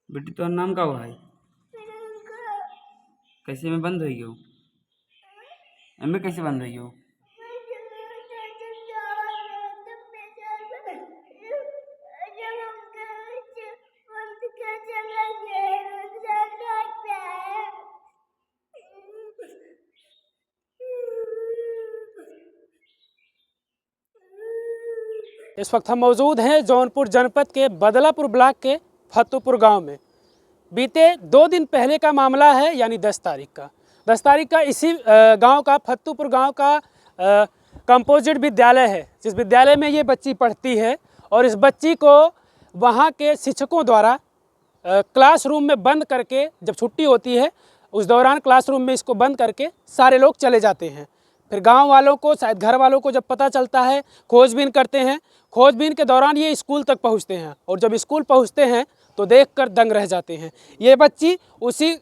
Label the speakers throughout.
Speaker 1: बेटी तो नाम का हुआ है कैसे में बंद हुई हो एम कैसे बंद हुई हो
Speaker 2: इस वक्त हम मौजूद हैं जौनपुर जनपद के बदलापुर ब्लॉक के फतुपुर गांव में। बीते 2 दिन पहले का मामला है, यानी 10 तारीख का। 10 तारीख का इसी गांव का फतुपुर गांव का कंपोजिट विद्यालय है, जिस विद्यालय में ये बच्ची पढ़ती है। और इस बच्ची को वहाँ के शिक्षकों द्वारा क्लासरूम में बंद करके, जब छुट्टी होती है उस दौरान क्लासरूम में इसको बंद करके सारे लोग चले जाते हैं। फिर गांव वालों को, शायद घर वालों को जब पता चलता है, खोजबीन करते हैं। खोजबीन के दौरान ये स्कूल तक पहुंचते हैं और जब स्कूल पहुंचते हैं तो देखकर दंग रह जाते हैं। ये बच्ची उसी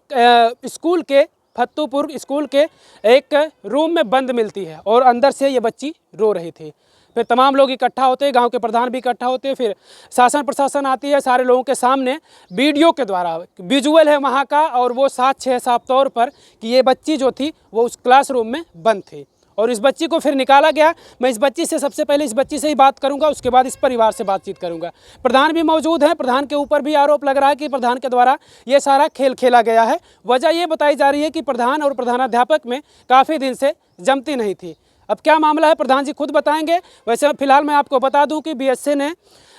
Speaker 2: स्कूल के, फतुपुर स्कूल के एक रूम में बंद मिलती है और अंदर से ये बच्ची रो रही थी। फिर तमाम लोग इकट्ठा होते हैं, गांव के प्रधान भी इकट्ठा होते हैं। फिर शासन प्रशासन आती है, सारे लोगों के सामने वीडियो के द्वारा, विजुअल है वहाँ का, और वो साक्ष्य है साफ तौर पर कि ये बच्ची जो थी वो उस क्लासरूम में बंद थी। और इस बच्ची को फिर निकाला गया। मैं इस बच्ची से, सबसे पहले इस बच्ची से ही बात करूंगा, उसके बाद इस परिवार से बातचीत करूंगा। प्रधान भी मौजूद हैं। प्रधान के ऊपर भी आरोप लग रहा है कि प्रधान के द्वारा ये सारा खेल खेला गया है। वजह ये बताई जा रही है कि प्रधान और प्रधानाध्यापक में काफ़ी दिन से जमती नहीं थी। अब क्या मामला है प्रधान जी खुद बताएंगे। वैसे फिलहाल मैं आपको बता दूं कि बीएसए ने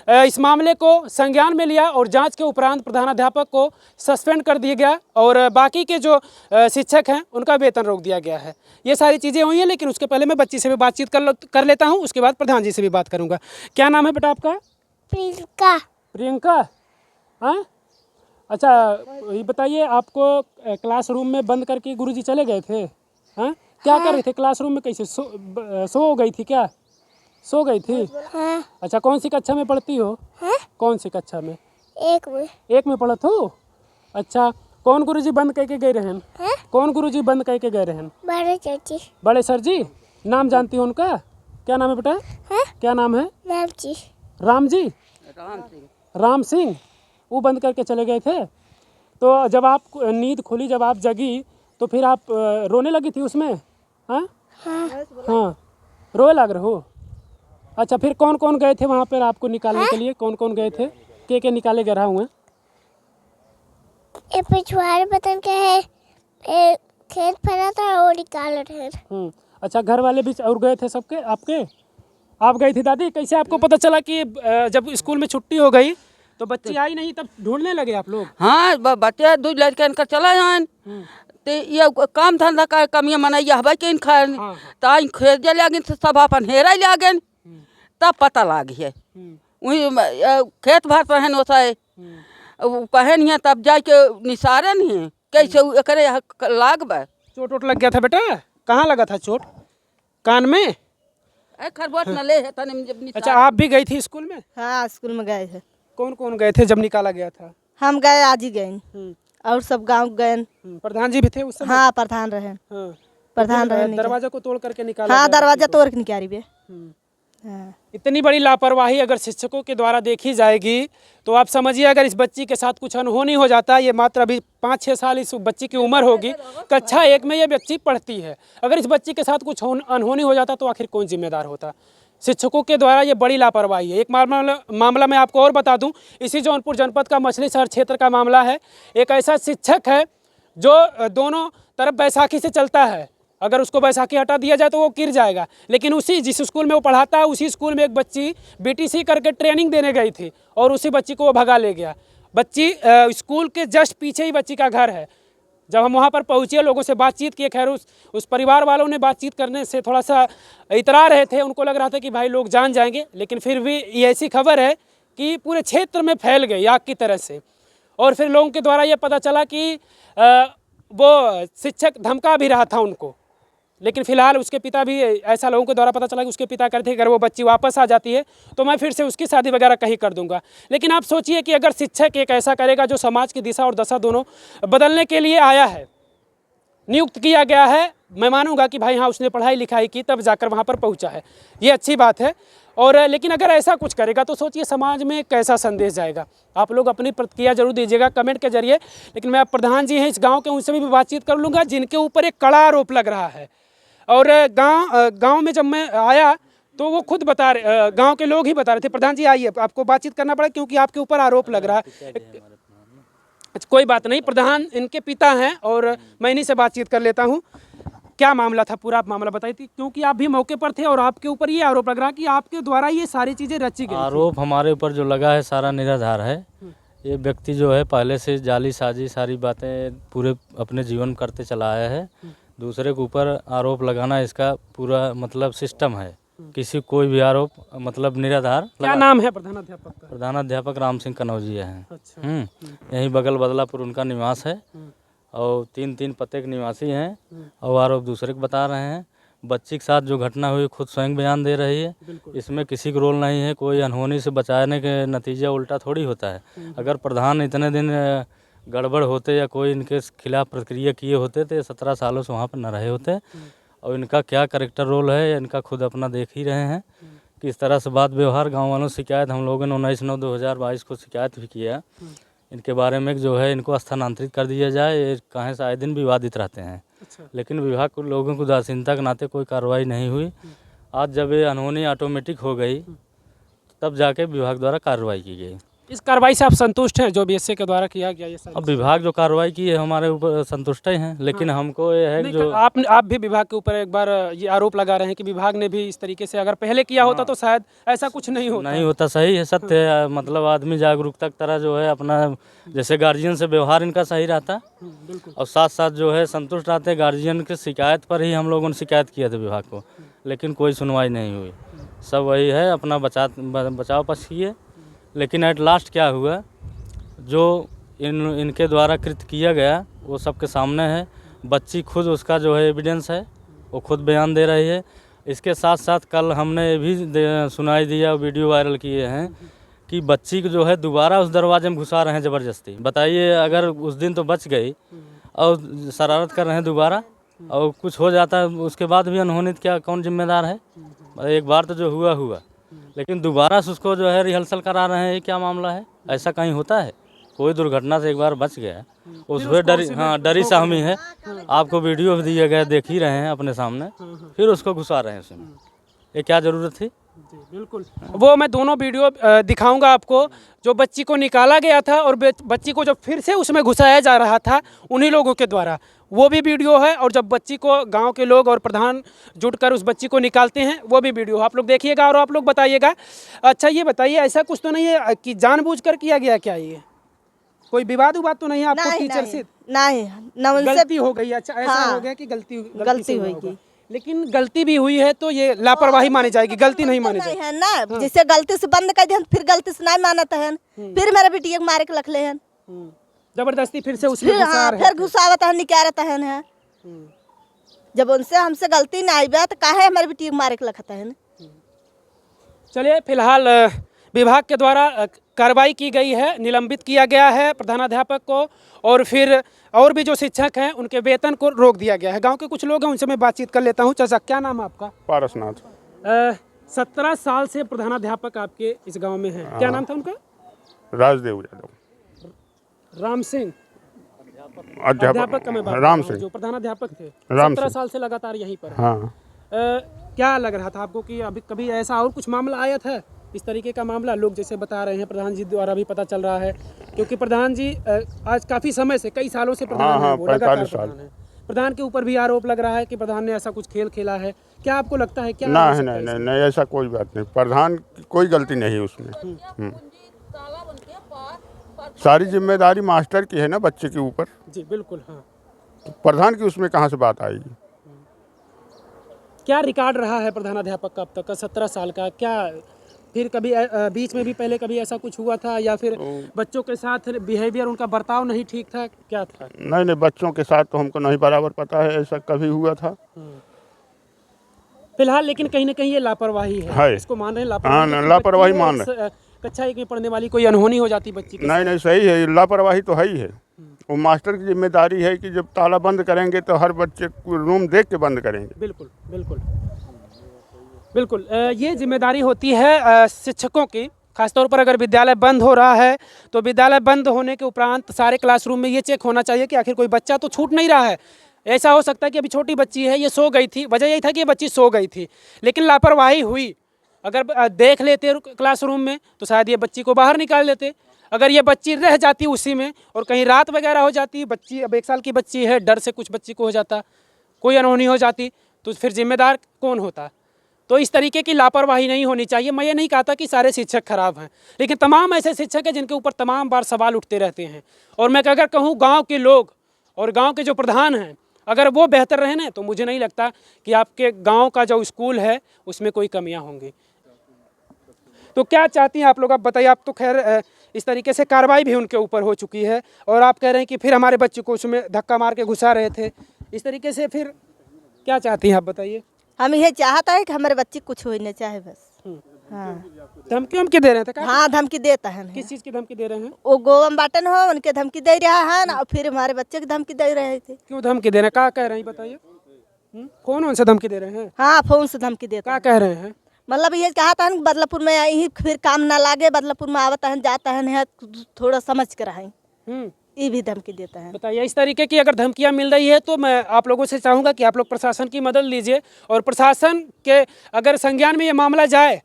Speaker 2: इस मामले को संज्ञान में लिया और जांच के उपरांत प्रधानाध्यापक को सस्पेंड कर दिया गया और बाकी के जो शिक्षक हैं उनका वेतन रोक दिया गया है। ये सारी चीज़ें हुई हैं, लेकिन उसके पहले मैं बच्ची से भी बातचीत कर लेता हूं, उसके बाद प्रधान जी से भी बात करूंगा। क्या नाम है बेटा आपका?
Speaker 3: प्रियंका।
Speaker 2: प्रियंका, हाँ। अच्छा, ये बताइए, आपको क्लासरूम में बंद करके गुरुजी चले गए थे? हाँ, क्या कर रहे थे क्लासरूम में? कैसे सो गई थी क्या? सो गई थी?
Speaker 3: हाँ।
Speaker 2: अच्छा, कौन सी कक्षा में पढ़ती हो?
Speaker 3: हाँ?
Speaker 2: कौन सी कक्षा में?
Speaker 3: एक
Speaker 2: में पढ़त हो? अच्छा, कौन गुरुजी बंद करके गए रहन?
Speaker 3: हाँ?
Speaker 2: कौन गुरुजी बंद करके गए रहन?
Speaker 3: बड़े चाची।
Speaker 2: बड़े सर जी। नाम जानती हो उनका? क्या नाम है बेटा?
Speaker 3: हाँ?
Speaker 2: क्या नाम है?
Speaker 3: राम जी।
Speaker 2: राम जी? राम सिंह। वो बंद करके चले गए थे। तो जब आप नींद खुली, जब आप जगी, तो फिर आप रोने लगी थी उसमें? हाँ हाँ, रोए लग रहे हो? अच्छा, फिर कौन कौन गए थे वहाँ पर आपको निकालने के लिए? कौन कौन गए थे? के निकाले गए रहा हुए?
Speaker 3: ये पिछवाड़े बतन के है, खेत फरा था और निकाल रहे हैं।
Speaker 2: अच्छा, घर वाले भी और गए थे सबके? आपके आप गई थी दादी? कैसे आपको पता चला कि जब स्कूल में छुट्टी हो गई तो बच्ची आई नहीं, तब ढूंढने लगे आप लोग?
Speaker 4: हाँ, बच्चे 2 लड़के इनका चला जान तो ये काम धंधा का कमियां मना ये हवा के खान ताई खेत जे लागिन सब अपन हेरा लागिन, तब पता लागी है। वही खेत भात पहन होता है, पहन है तब जाके निसारे नहीं है कैसे एकरे लाग बा।
Speaker 2: चोट वोट लग गया था बेटा? कहाँ लगा था चोट? कान में?
Speaker 4: खरबोट न ले है तने जब निसारे।
Speaker 2: अच्छा, आप भी गई थी स्कूल में?
Speaker 5: हाँ, स्कूल में गए थे।
Speaker 2: कौन कौन गए थे जब निकाला गया था?
Speaker 5: हम गए, आज ही गए और सब गांव गए।
Speaker 2: प्रधान जी भी थे उस समय?
Speaker 5: हाँ, प्रधान रहे।
Speaker 2: हाँ।
Speaker 5: प्रधान रहे।
Speaker 2: दरवाजा को तोड़ करके निकाला?
Speaker 5: हाँ, दरवाजा तोड़ के निकाली बे। हाँ।
Speaker 2: इतनी बड़ी लापरवाही अगर शिक्षकों के द्वारा देखी जाएगी तो आप समझिए, अगर इस बच्ची के साथ कुछ अनहोनी हो जाता है, ये मात्र अभी 5-6 साल इस बच्ची की उम्र होगी, कक्षा 1 में ये बच्ची पढ़ती है। अगर इस बच्ची के साथ कुछ अनहोनी हो जाता तो आखिर कौन जिम्मेदार होता? शिक्षकों के द्वारा ये बड़ी लापरवाही है। एक मामला मैं आपको और बता दूं, इसी जौनपुर जनपद का मछली शहर क्षेत्र का मामला है। एक ऐसा शिक्षक है जो दोनों तरफ बैसाखी से चलता है। अगर उसको बैसाखी हटा दिया जाए तो वो गिर जाएगा, लेकिन उसी जिस स्कूल में वो पढ़ाता है उसी स्कूल में एक बच्ची बीटीसी करके ट्रेनिंग देने गई थी और उसी बच्ची को वो भगा ले गया। बच्ची स्कूल के जस्ट पीछे ही बच्ची का घर है। जब हम वहाँ पर पहुँचे, लोगों से बातचीत किए, खैर उस परिवार वालों ने बातचीत करने से थोड़ा सा इतरा रहे थे। उनको लग रहा था कि भाई लोग जान जाएंगे, लेकिन फिर भी ये ऐसी खबर है कि पूरे क्षेत्र में फैल गई आग की तरह से। और फिर लोगों के द्वारा ये पता चला कि वो शिक्षक धमका भी रहा था उनको, लेकिन फिलहाल उसके पिता भी, ऐसा लोगों के द्वारा पता चला कि उसके पिता कहते थे अगर वो बच्ची वापस आ जाती है तो मैं फिर से उसकी शादी वगैरह कहीं कर दूंगा। लेकिन आप सोचिए कि अगर शिक्षक एक ऐसा करेगा जो समाज की दिशा और दशा दोनों बदलने के लिए आया है, नियुक्त किया गया है, मैं मानूंगा कि भाई हाँ उसने पढ़ाई लिखाई की तब जाकर वहाँ पर पहुँचा है, ये अच्छी बात है। और लेकिन अगर ऐसा कुछ करेगा तो सोचिए समाज में कैसा संदेश जाएगा। आप लोग अपनी प्रतिक्रिया जरूर दीजिएगा कमेंट के जरिए। लेकिन मैं प्रधान जी हैं इस गांव के, उनसे भी बातचीत कर लूँगा जिनके ऊपर एक कड़ा आरोप लग रहा है। और गांव में जब मैं आया तो वो खुद बता रहे, गांव के लोग ही बता रहे थे, प्रधान जी आइए आपको बातचीत करना पड़ा क्योंकि आपके ऊपर आरोप लग रहा है। कोई बात नहीं, प्रधान इनके पिता हैं और मैं इन्हीं से बातचीत कर लेता हूँ। क्या मामला था, पूरा आप मामला बताई थी, क्योंकि आप भी मौके पर थे और आपके ऊपर ये आरोप लग रहा कि आपके द्वारा ये सारी चीज़ें रची गई।
Speaker 6: आरोप हमारे ऊपर जो लगा है सारा निराधार है। ये व्यक्ति जो है पहले से जाली साजी सारी बातें पूरे अपने जीवन करते चला आया है। दूसरे के ऊपर आरोप लगाना इसका पूरा मतलब सिस्टम है। किसी कोई भी आरोप मतलब निराधार।
Speaker 2: क्या नाम है प्रधानाध्यापक का?
Speaker 6: प्रधानाध्यापक राम सिंह कनौजिया हैं।
Speaker 2: अच्छा।
Speaker 6: यहीं बगल बदलापुर उनका निवास है और 3 पते के निवासी हैं और आरोप दूसरे को बता रहे हैं। बच्ची के साथ जो घटना हुई खुद स्वयं बयान दे रही है। इसमें किसी का रोल नहीं है। कोई अनहोनी से बचाने के नतीजा उल्टा थोड़ी होता है। अगर प्रधान इतने दिन गड़बड़ होते या कोई इनके खिलाफ प्रक्रिया किए होते तो 17 सालों से वहाँ पर न रहे होते। और इनका क्या कैरेक्टर रोल है इनका खुद अपना देख ही रहे हैं। किस तरह से बात व्यवहार गाँव वालों से शिकायत हम लोगों ने 19/9/2022 को शिकायत भी किया इनके बारे में जो है इनको स्थानांतरित कर दिया जाए। ये कहीं से आए दिन विवादित रहते हैं। लेकिन विभाग के लोगों को उदासीनता के नाते कोई कार्रवाई नहीं हुई। आज जब ये अनहोनी ऑटोमेटिक हो गई तब जाके विभाग द्वारा कार्रवाई की गई।
Speaker 2: इस कार्रवाई से आप संतुष्ट हैं जो बीएसए के द्वारा किया गया? ये
Speaker 6: अब विभाग जो कार्रवाई की है हमारे ऊपर संतुष्ट हैं। लेकिन हमको ये है कि जो
Speaker 2: आप भी विभाग के ऊपर एक बार ये आरोप लगा रहे हैं कि विभाग ने भी इस तरीके से अगर पहले किया होता तो शायद ऐसा कुछ नहीं होता।
Speaker 6: सही है, सत्य है। मतलब आदमी जागरूकता की तरह जो है अपना जैसे गार्जियन से व्यवहार इनका सही रहता और साथ साथ जो है संतुष्ट रहते। गार्जियन की शिकायत पर ही हम लोगों ने शिकायत किया था विभाग को, लेकिन कोई सुनवाई नहीं हुई। सब वही है अपना बचाव पक्ष किए। लेकिन एट लास्ट क्या हुआ, जो इनके द्वारा कृत किया गया वो सबके सामने है। बच्ची खुद उसका जो है एविडेंस है, वो खुद बयान दे रही है। इसके साथ साथ कल हमने ये भी सुनाई दिया, वीडियो वायरल किए हैं कि बच्ची को जो है दोबारा उस दरवाजे में घुसा रहे हैं ज़बरदस्ती। बताइए, अगर उस दिन तो बच गई और शरारत कर रहे हैं दोबारा और कुछ हो जाता है उसके बाद भी अनहोनी, क्या कौन जिम्मेदार है? एक बार तो जो हुआ लेकिन दोबारा से उसको जो है रिहर्सल करा रहे हैं। ये क्या मामला है? ऐसा कहीं होता है? कोई दुर्घटना से एक बार बच गया उस पर डरी सहमी है। आपको वीडियो भी दिया गया, देख ही रहे हैं अपने सामने, फिर उसको घुसा रहे हैं उसमें। ये क्या ज़रूरत थी?
Speaker 2: बिल्कुल, वो मैं दोनों वीडियो दिखाऊंगा आपको, जो बच्ची को निकाला गया था और बच्ची को जब फिर से उसमें घुसाया जा रहा था उन्हीं लोगों के द्वारा, वो भी वीडियो है। और जब बच्ची को गांव के लोग और प्रधान जुटकर उस बच्ची को निकालते हैं वो भी वीडियो आप लोग देखिएगा और आप लोग बताइएगा। अच्छा ये बताइए, ऐसा कुछ तो नहीं है कि जानबूझकर किया गया क्या? ये कोई विवाद तो नहीं है आपको टीचर से?
Speaker 5: नहीं,
Speaker 2: गलती हो गई। अच्छा ऐसा हो गया कि गलती होगी, लेकिन गलती भी हुई है तो ये लापरवाही मानी जाएगी, गलती नहीं मानी जाएगी
Speaker 5: है ना। जैसे गलती से बंद कर दिया फिर गलती से नहीं मानता है, फिर मेरे बेटिया मारे के रख ले हैं,
Speaker 2: जबरदस्ती फिर से उसमें
Speaker 5: फिर घुसावत है, निकारत है। जब उनसे हमसे गलती नहीं आई तो काहे हमारे बेटिया मारे के रखता है।
Speaker 2: चलिए, फिलहाल विभाग के द्वारा कार्रवाई की गई है, निलंबित किया गया है प्रधानाध्यापक को और फिर और भी जो शिक्षक हैं उनके वेतन को रोक दिया गया है। गांव के कुछ लोग हैं उनसे मैं बातचीत कर लेता हूं। चाचा, क्या नाम है आपका?
Speaker 7: पारसनाथ।
Speaker 2: 17 साल से प्रधानाध्यापक आपके इस गांव में हैं। क्या नाम था उनका?
Speaker 7: राजदेव यादव।
Speaker 2: राम सिंह
Speaker 7: अध्यापक
Speaker 2: का मैं बात
Speaker 7: राम
Speaker 2: कर रहा हूं,
Speaker 7: सिंह
Speaker 2: जो प्रधानाध्यापक थे।
Speaker 7: राम
Speaker 2: 17
Speaker 7: सिंह।
Speaker 2: साल से लगातार यहीं पर हैं।
Speaker 7: हाँ।
Speaker 2: क्या लग रहा था आपको कि अभी कभी ऐसा और कुछ मामला आया था इस तरीके का मामला? लोग जैसे बता रहे हैं, प्रधान जी द्वारा भी पता चल रहा है, क्योंकि प्रधान जी आज काफ़ी समय से, कई सालों से प्रधान हैं, वो लगातार
Speaker 7: 45 साल।
Speaker 2: प्रधान हैं। प्रधान के ऊपर भी आरोप लग रहा है कि प्रधान ने ऐसा कुछ खेल खेला है। क्या आपको लगता है? क्या
Speaker 7: नहीं, ऐसा कोई बात नहीं। प्रधान की कोई गलती नहीं उसमें। सारी जिम्मेदारी मास्टर की है ना बच्चे के ऊपर।
Speaker 2: जी बिल्कुल। हाँ,
Speaker 7: तो प्रधान की उसमें कहाँ से बात आएगी?
Speaker 2: क्या रिकॉर्ड रहा है प्रधानाध्यापक का अब तक का 17 साल का? क्या फिर कभी बीच में भी पहले कभी ऐसा कुछ हुआ था या फिर बच्चों के साथ बिहेवियर, उनका बर्ताव नहीं ठीक था? क्या था?
Speaker 7: नहीं, बच्चों के साथ तो हमको नहीं बराबर पता है ऐसा कभी हुआ था
Speaker 2: फिलहाल। लेकिन कहीं ना कहीं ये लापरवाही है, इसको मान रहे हैं लापरवाही?
Speaker 7: हाँ, लापरवाही मान रहे।
Speaker 2: कक्षा 1 में पढ़ने वाली कोई अनहोनी हो जाती बच्ची की?
Speaker 7: नहीं, सही है, लापरवाही तो है ही है। वो मास्टर की जिम्मेदारी है कि जब ताला बंद करेंगे तो हर बच्चे को रूम देख के बंद करेंगे।
Speaker 2: बिल्कुल बिल्कुल। बिल्कुल ये जिम्मेदारी होती है शिक्षकों की, खासतौर पर अगर विद्यालय बंद हो रहा है तो विद्यालय बंद होने के उपरांत सारे क्लासरूम में ये चेक होना चाहिए कि आखिर कोई बच्चा तो छूट नहीं रहा है। ऐसा हो सकता है कि अभी छोटी बच्ची है, ये सो गई थी, वजह यही था कि ये बच्ची सो गई थी, लेकिन लापरवाही हुई। अगर देख लेते क्लासरूम में तो शायद ये बच्ची को बाहर निकाल लेते। अगर ये बच्ची रह जाती उसी में और कहीं रात वगैरह हो जाती, बच्ची अब 1 साल की बच्ची है, डर से कुछ बच्ची को हो जाता, कोई अनहोनी हो जाती, तो फिर जिम्मेदार कौन होता? तो इस तरीके की लापरवाही नहीं होनी चाहिए। मैं ये नहीं कहता कि सारे शिक्षक खराब हैं, लेकिन तमाम ऐसे शिक्षक हैं जिनके ऊपर तमाम बार सवाल उठते रहते हैं। और मैं अगर कहूँ गांव के लोग और गांव के जो प्रधान हैं, अगर वो बेहतर रहे ना, तो मुझे नहीं लगता कि आपके गांव का जो स्कूल है उसमें कोई कमियां होंगी। तो क्या चाहती हैं आप लोग, आप बताइए। आप तो खैर इस तरीके से कार्रवाई भी उनके ऊपर हो चुकी है और आप कह रहे हैं कि फिर हमारे बच्चे को उसमें धक्का मार के घुसा रहे थे, इस तरीके से फिर क्या चाहती हैं आप बताइए।
Speaker 5: हम ये चाहता है कि हमारे बच्चे कुछ हो नहीं चाहे बस। हाँ,
Speaker 2: धमकी दे रहे थे?
Speaker 5: हाँ धमकी देता है।
Speaker 2: किस चीज़ की धमकी दे रहे हैं?
Speaker 5: वो गोवम बाटन हो उनके धमकी दे रहा है ना, और फिर हमारे बच्चे की धमकी दे रहे थे।
Speaker 2: क्यों धमकी दे रहे हैं? क्या कह रहे हैं बताइए। कौन उनसे धमकी दे रहे हैं?
Speaker 5: हाँ फोन से धमकी देता
Speaker 2: क्या कह रहे हैं?
Speaker 5: मतलब ये चाहता है बदलापुर में यही फिर काम ना लागे, बदलापुर में आवता है जाता है, थोड़ा समझ कर आए, ये भी धमकी देता है।
Speaker 2: बताइए, इस तरीके की अगर धमकियां मिल रही है तो मैं आप लोगों से चाहूँगा कि आप लोग प्रशासन की मदद लीजिए और प्रशासन के अगर संज्ञान में ये मामला जाए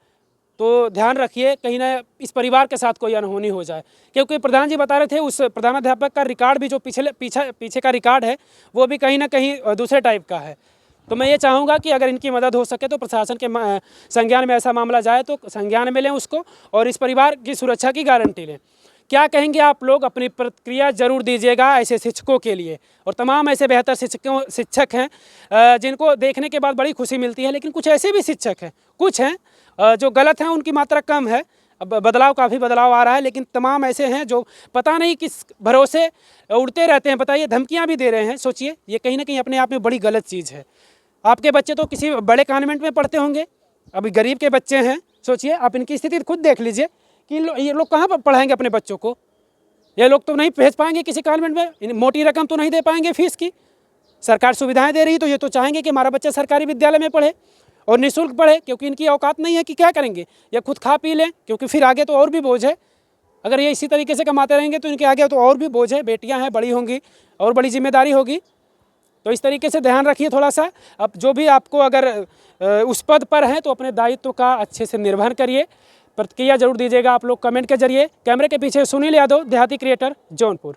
Speaker 2: तो ध्यान रखिए कहीं ना इस परिवार के साथ कोई अनहोनी हो जाए। क्योंकि प्रधान जी बता रहे थे उस प्रधानाध्यापक का रिकॉर्ड भी जो पीछे का रिकॉर्ड है वो भी कहीं ना कहीं दूसरे टाइप का है। तो मैं ये चाहूँगा कि अगर इनकी मदद हो सके तो प्रशासन के संज्ञान में ऐसा मामला जाए तो संज्ञान में लें उसको और इस परिवार की सुरक्षा की गारंटी लें। क्या कहेंगे आप लोग? अपनी प्रतिक्रिया जरूर दीजिएगा ऐसे शिक्षकों के लिए। और तमाम ऐसे बेहतर शिक्षक हैं जिनको देखने के बाद बड़ी खुशी मिलती है, लेकिन कुछ ऐसे भी शिक्षक हैं, कुछ हैं जो गलत हैं, उनकी मात्रा कम है। अब बदलाव, काफ़ी बदलाव आ रहा है, लेकिन तमाम ऐसे हैं जो पता नहीं किस भरोसे उड़ते रहते हैं। बताइए, धमकियाँ भी दे रहे हैं। सोचिए, ये कहीं ना कहीं अपने आप में बड़ी गलत चीज़ है। आपके बच्चे तो किसी बड़े कॉन्वेंट में पढ़ते होंगे, अभी गरीब के बच्चे हैं। सोचिए, आप इनकी स्थिति खुद देख लीजिए कि ये लोग कहाँ पर पढ़ाएंगे अपने बच्चों को। ये लोग तो नहीं भेज पाएंगे किसी कॉन्वेंट में, मोटी रकम तो नहीं दे पाएंगे फीस की। सरकार सुविधाएं दे रही तो ये तो चाहेंगे कि हमारा बच्चा सरकारी विद्यालय में पढ़े और निःशुल्क पढ़े, क्योंकि इनकी औकात नहीं है कि क्या करेंगे, या खुद खा पी लें, क्योंकि फिर आगे तो और भी बोझ है। अगर ये इसी तरीके से कमाते रहेंगे तो इनके आगे तो और भी बोझ है। बेटियाँ हैं, बड़ी होंगी और बड़ी जिम्मेदारी होगी। तो इस तरीके से ध्यान रखिए थोड़ा सा। अब जो भी आपको अगर उस पद पर हैं तो अपने दायित्व का अच्छे से निर्वहन करिए। प्रतिक्रिया जरूर दीजिएगा आप लोग कमेंट के जरिए। कैमरे के पीछे सुनील यादव, देहाती क्रिएटर, जौनपुर।